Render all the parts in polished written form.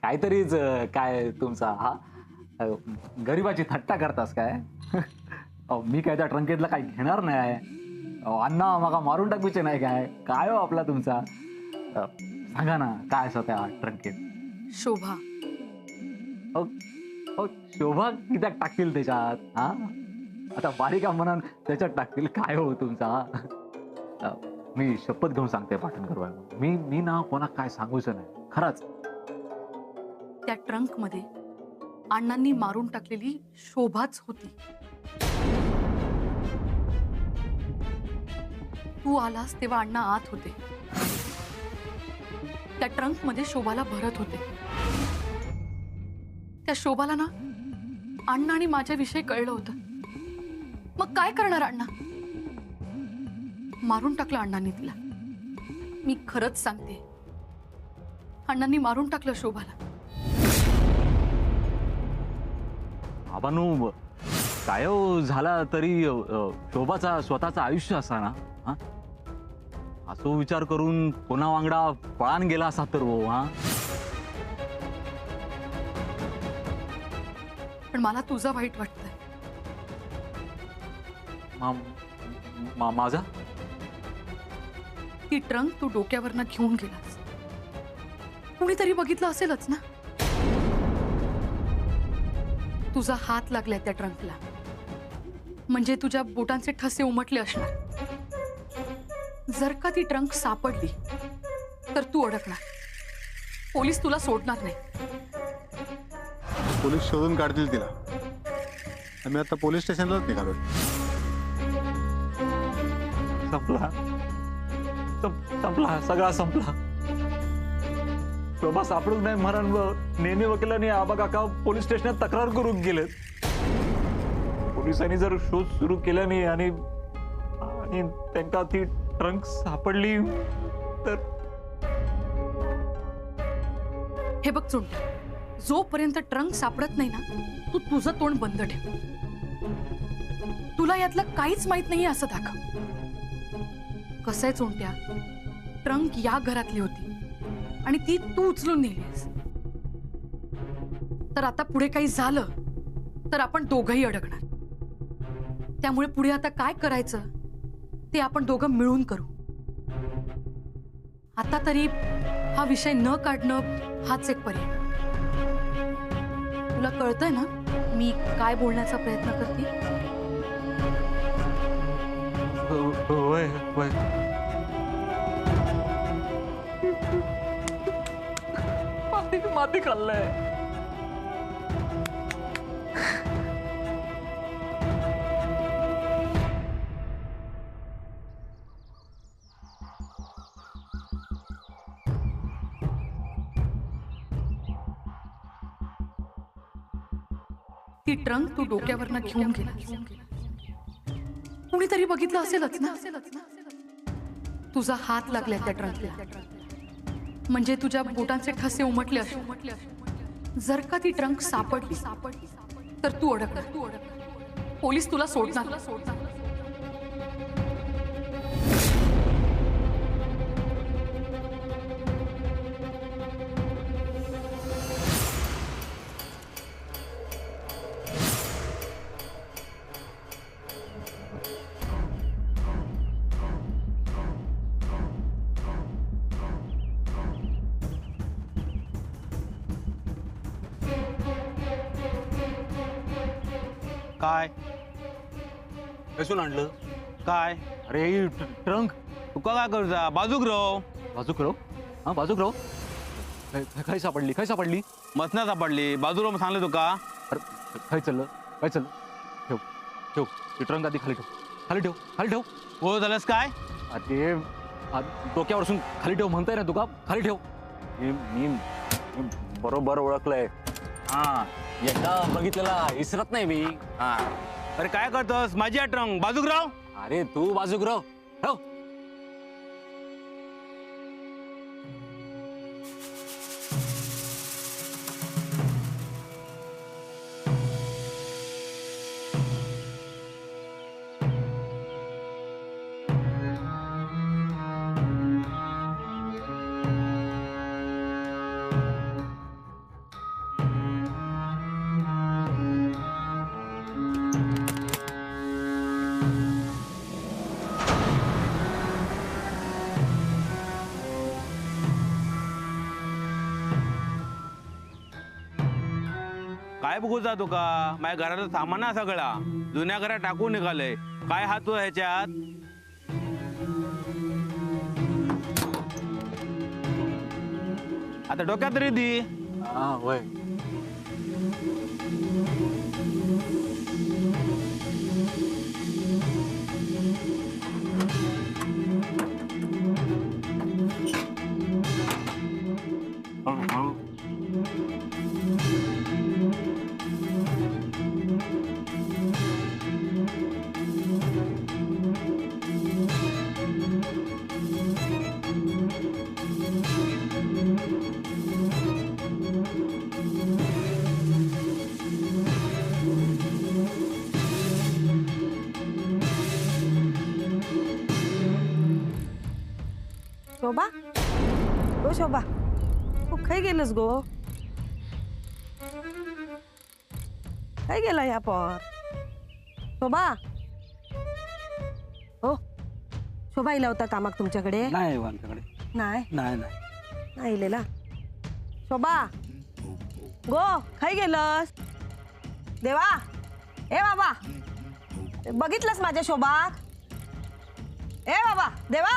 काहीतरीच काय तुमचा हा अ, गरिबाची थट्टा करतास काय? अहो, मी काय त्या ट्रंकेतला काही घेणार नाही. अहो, अण्णा मगा मारून टाकूचे नाही काय? काय हो आपला तुमचा सांगा ना काय असं त्या ट्रंकेत? शोभा. अहो, अहो, शोभा कित्याक टाकतील त्याच्यात हा? आता बालिका म्हणून त्याच्यात टाकतील काय हो तुमचा? अ, मी शपथ घेऊन सांगते पाटणकर बाई, मी मी ना कोणा काय सांगूच नाही खरंच. त्या ट्रंक मध्ये अण्णांनी मारून टाकलेली शोभाच होती. तू आलास तेव्हा अण्णा आत होते. त्या ट्रंक मध्ये शोभाला भरत होते. त्या शोभाला ना अण्णा आणि माझ्याविषयी कळलं होतं. मग काय करणार अण्णा? मारून टाकलं अण्णांनी तिला. मी खरंच सांगते, अण्णांनी मारून टाकलं शोभाला. आबानू काय हो झाला तरी शोभाचा स्वतःचं आयुष्य असा ना हा? असो विचार करून कोणा वांगडा पळान गेला असा तर हो हा? पण मला तुझं वाईट वाटतंय. माझा ती ट्रंक तू डोक्यावरनं घेऊन गेलास. कुणीतरी बघितलं असेलच ना. तुझा हात लागलाय त्या ट्रंकला, म्हणजे तुझ्या बोटांचे ठसे उमटले असणार. जर का ती ट्रंक सापडली तर तू अडकणार. पोलीस तुला सोडणार नाही. पोलीस शोधून काढतील तिला. आम्ही आता पोलीस स्टेशनलाच निघालो. संपला संपला सगळा संपला. शोभा सापडूच नाही म्हणून नेहमी वकिलांनी आबा काका पोलीस स्टेशनात तक्रार करून गेलेत. पोलिसांनी जर शोध सुरू केला नाही आणि त्यांना ती ट्रंक सापडली तर हे बघ चुंट्या, जोपर्यंत ट्रंक सापडत नाही ना, तू तुझं तोंड बंद ठेव. तुला यातलं काहीच माहित नाहीये असं दाखव. कसंय चोंट्या, ट्रंक या घरातली होती आणि ती तू उचलून नेलीस. तर आता पुढे काही झालं तर आपण दोघंही अडकणार. त्यामुळे पुढे आता काय करायचं ते आपण दोघं मिळून करू. आता तरी हा विषय न काढणं हाच एक पर्याय. तुला कळतंय ना मी काय बोलण्याचा प्रयत्न करते? होय होय. माती खाल्लंय. ती ट्रंक तू डोक्यावरनं घेऊन गेला. कुणीतरी बघितलं असेलच ना. तुझा हात लागलाय त्या ट्रंकला, म्हणजे तुझ्या बोटांचे ठसे उमटले असणार. जर का ती ट्रंक सापडली तर तू अडकणार. पोलीस तुला सोडणार. काय कसून आणलं? काय अरे ही ट्रंक. तुका काय करता? बाजूक राव. बाजूक राव. हा बाजूक राव. काय सापडली काय सापडली? मसना सापडली. बाजू राव सांगले तुका. अरे काय चाललं काय चाललं? ठेव ठेव ती ट्रंक आधी खाली ठेव. खाली ठेव खाली ठेव. हो झालंस काय? ते डोक्यावरसून खाली ठेव म्हणताय ना तुका. खाली ठेव. मी बरोबर ओळखलंय. हा एकदा बघितलेला इसरत नाही मी. हा अरे काय करतोस? माझी आठवण. बाजूक राव. अरे तू बाजूक राव. ठेव. काय बघू जा तुका माझ्या घराचं सामान ना सगळा जुन्या घरात टाकून निघालंय. काय हात तू ह्याच्यात? आता डोक्यात तरी दी. हा वय शोभा गो शोभा तू खै गेलस गो खै गेला ह्या पर शोभा हो शोभा इला होता कामाक तुमच्याकडे नाही आमच्याकडे नाही नाही नाही नाही इलेला शोभा गो खै गेलस देवा ए बाबा बघितलंस माझ्या शोभा ए बाबा देवा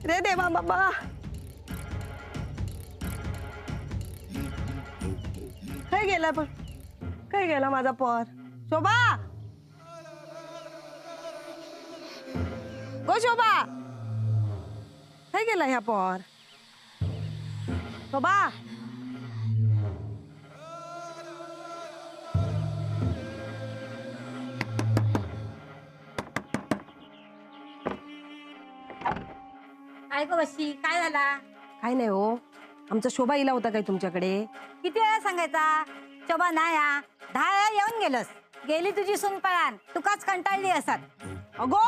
रे देवा बाबा काय गेला पण काय गेला माझा पर शोभा गो शोभा काय गेला ह्या पर शोभा काय गो बशी काय झाला? काय नाही हो आमचा शोभा इला होता काय तुमच्याकडे किती वेळा सांगायचा शोभा नाही हा 10 वेळा येऊन गेलस. गेली तुझी सून पळान तुकाच कंटाळली असत. अगो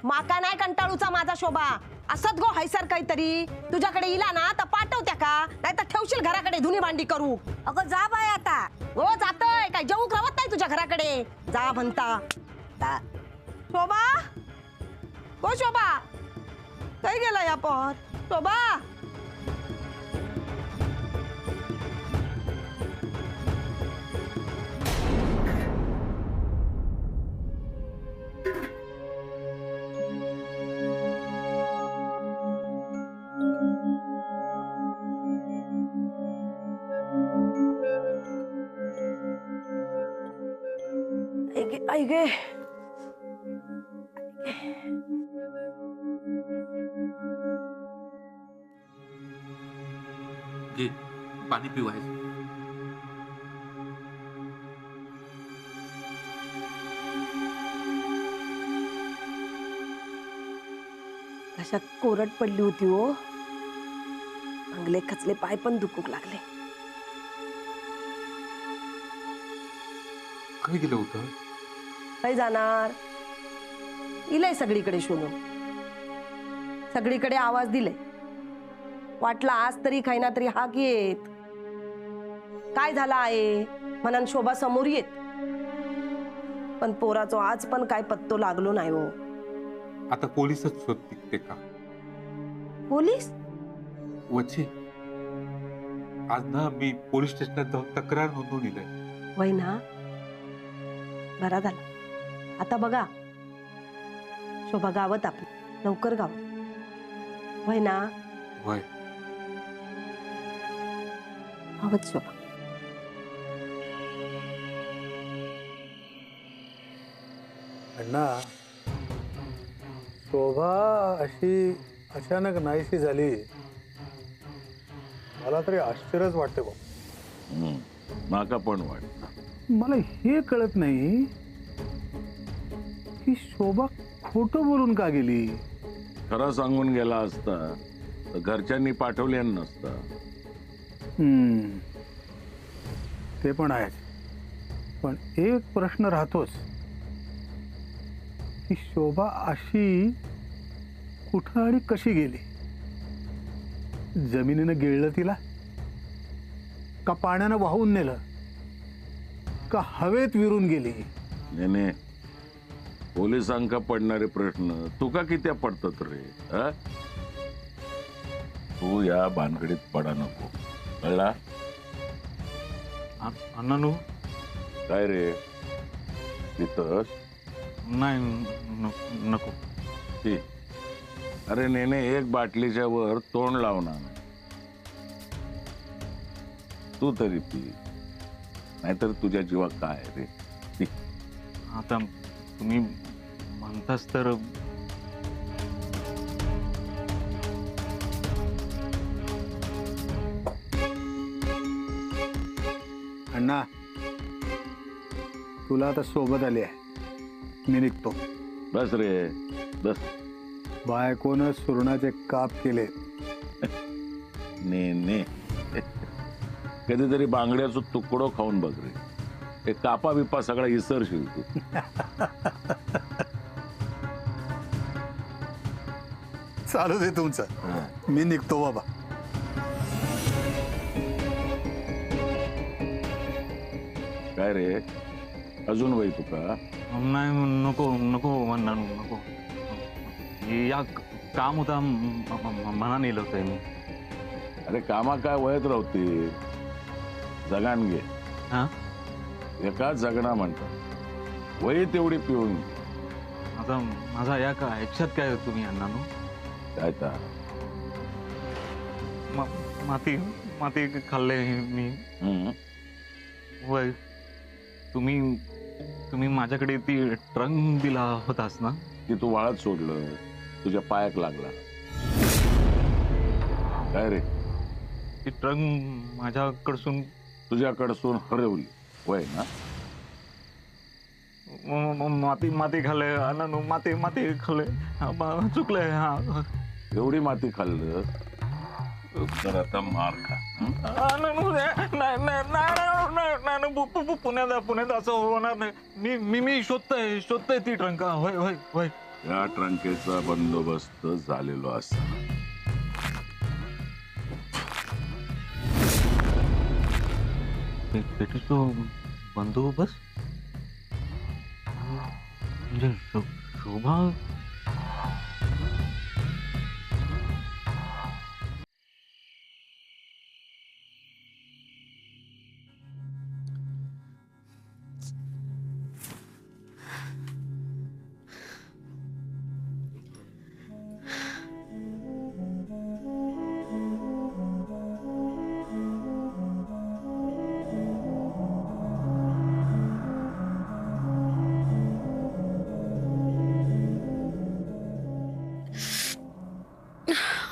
माका नाही कंटाळूचा माझा शोभा असत गो हैसर काहीतरी तुझ्याकडे इला ना तर पाठवत्या का नाही तर ठेवशील घराकडे धुनी भांडी करू. अगो जा बाय आता. हो जातोय काय जेऊ रवत नाही तुझ्या घराकडे जा म्हणता शोभा हो शोभा काय गेला या पर शोभा आई गे घे पाणी पिवायचं. कशात कोरड पडली होती हो अंगले खचले पाय पण दुखूक लागले. काय गेलं होतं? काय जाणार इलय सगळीकडे शोधून सगळीकडे आवाज दिले वाटला आज तरी काही ना तरी हाक येत. काय झाला आहे म्हणून शोभा समोर येत पण पोराचो आज पण काय पत्तो लागलो नाही हो. आता पोलिसच शोधतील ते का? पोलीस वचे आज ना मी पोलीस स्टेशनात जाऊन तक्रार नोंदवून दिलंय. वय ना बरा झाला. आता बघा शोभा गावत आपली लवकर गावत वय ना वय गावत शोभा. अण्णा शोभा अशी अचानक नाहीशी झाली मला तरी आश्चर्यच वाटते बा. माका पण वाटत. मला हे कळत नाही की शोभा खोटं बोलून का गेली. खरं सांगून गेला असता तर घरच्यांनी पाठवले नसता. ते पण आहेच पण एक प्रश्न राहतोच की शोभा अशी कुठं आणि कशी गेली. जमिनीनं गिळलं तिला का पाण्यानं वाहून नेलं का हवेत विरून गेली. नेने पोलिसांका पडणारे प्रश्न तुका किती पडतात रे? तू या भानगडीत पडा नको कळला. अण्णानू काय रे तिथं नाही नको. ती अरे नेने एक बाटलीच्या वर तोंड लावणार तू तरी पी नाहीतर तुझ्या जीवा काय रे पी. आता तुम्ही म्हणतास तर अण्णा तुला आता सोबत आली आहे, मी निघतो. बस रे बस. बायकोनं सुरणाचे काप केले. नेने कधीतरी बांगड्याचं तुकडो खाऊन बघ रे. हे कापा बिपा सगळा इसरशील तू. चालू दे तुमचं, मी निघतो बाबा. काय रे अजून वय तुका नाही नको नको अण्णानू नको. या काम होता मना नेलं होतं मी. अरे कामा काय वयत राहते जगान घे. हा एका जगणा म्हणतात वय तेवढी पिऊन घे. आता माझा या का ऐक्षात काय तुम्ही अण्णानू? काय तर माती माती खाल्ले मी. हम्म. वय तुम्ही तुम्ही माझ्याकडे ती ट्रंक दिला होतास ना? ती तू वाळत सोडलं तुझ्या पायाक लागला. काय रे ती ट्रंक माझ्याकडसून तुझ्याकडसून हरवली वय ना. माती माती खाल्ले अण्णानू. माती माती खाल्ले. चुकले. हा एवढी माती खाल्लं तर आता मार खा. अण्णानू नाही पुण्यात असं होणार नाही. मी शोधतोय ती ट्रंक. होय होय होय. या ट्रंकेचा बंदोबस्त झालेलो असा. पेटीचो बंदोबस्त म्हणजे शोभा.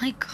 ऐक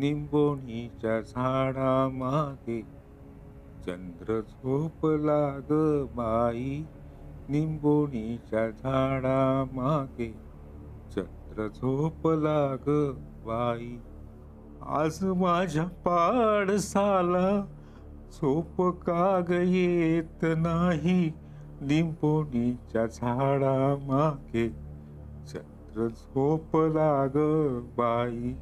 निंबोणीच्या झाडामागे चंद्र झोपला ग बाई. निंबोणीच्या झाडामागे चंद्र झोपला ग बाई. आज माझ्या पाडसाला झोप का ग येत नाही. निंबोणीच्या झाडामागे चंद्र झोपला ग बाई.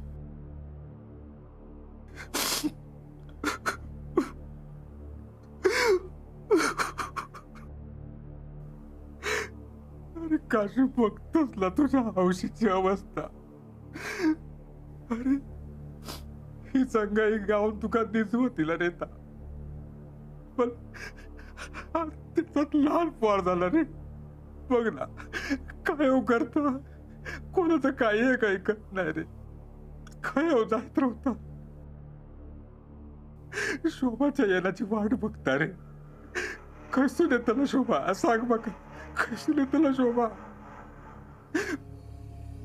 अरे काशी बघतोस ना तुझ्या हौशीची अवस्था. अरे ही संगाई गाऊन तुका दिसू तिला नेता पण त्याच्यात लहान पोर झाला रे. बघ ना काय हो करता कोणाचं काही आहे काही करत नाही रे. काय हो जात होता शोभाच्या येण्याची वाट बघता रे. कैसून येताना शोभा सांग बघा कैसून येताना शोभा.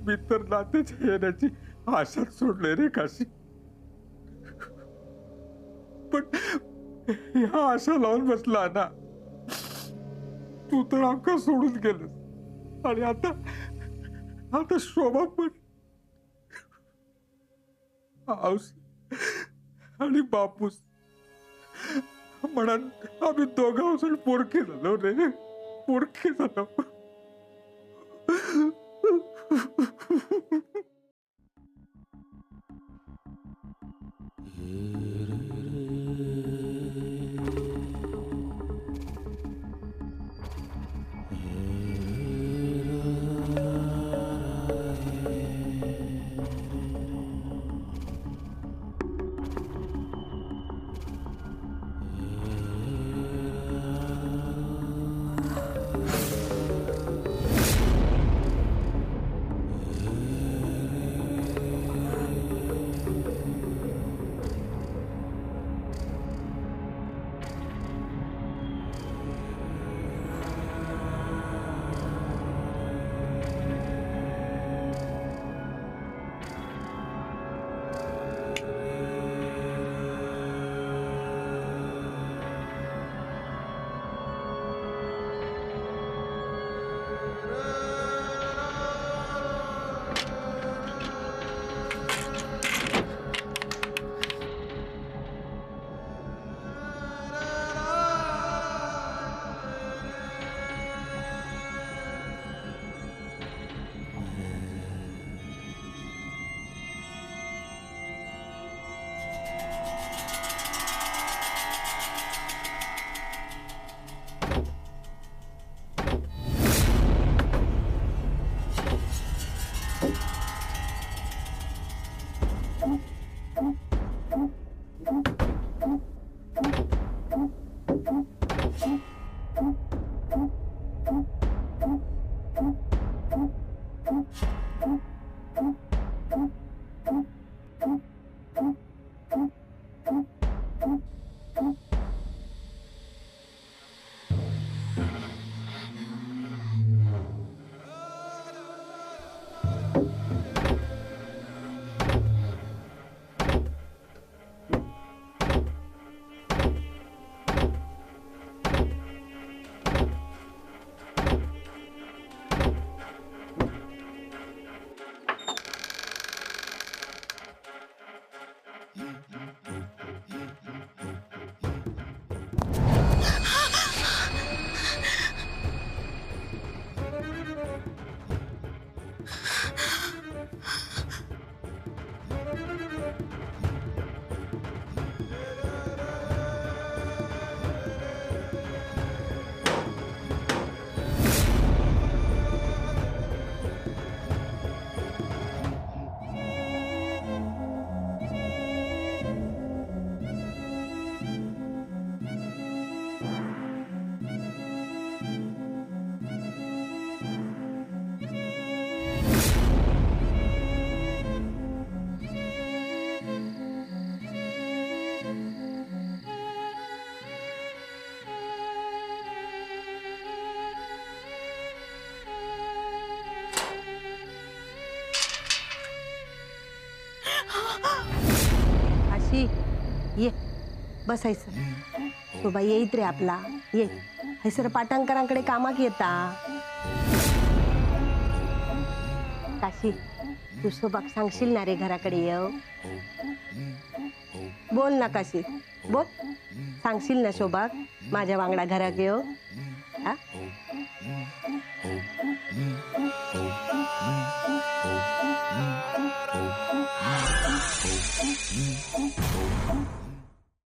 मी तर नात्याच्या येण्याची आशा सोडले रे काशी. पण ह्या आशा लावून बसला ना तू तर आमका सोडून गेलस आणि आता शोभा पण आऊस आणि बापूस म्हणा आम्ही दोघांसून पोरके झालो रे पोरके झालो. काशी ये बसायचं. शोभा येईत रे आपला ये. हैसर पाटांकरांकडे कामाक येता. काशी तू शोभाक सांगशील ना रे घराकडे येऊ. बोल ना काशी बोल. सांगशील ना शोभाक माझ्या वांगडा घराक येऊ. हा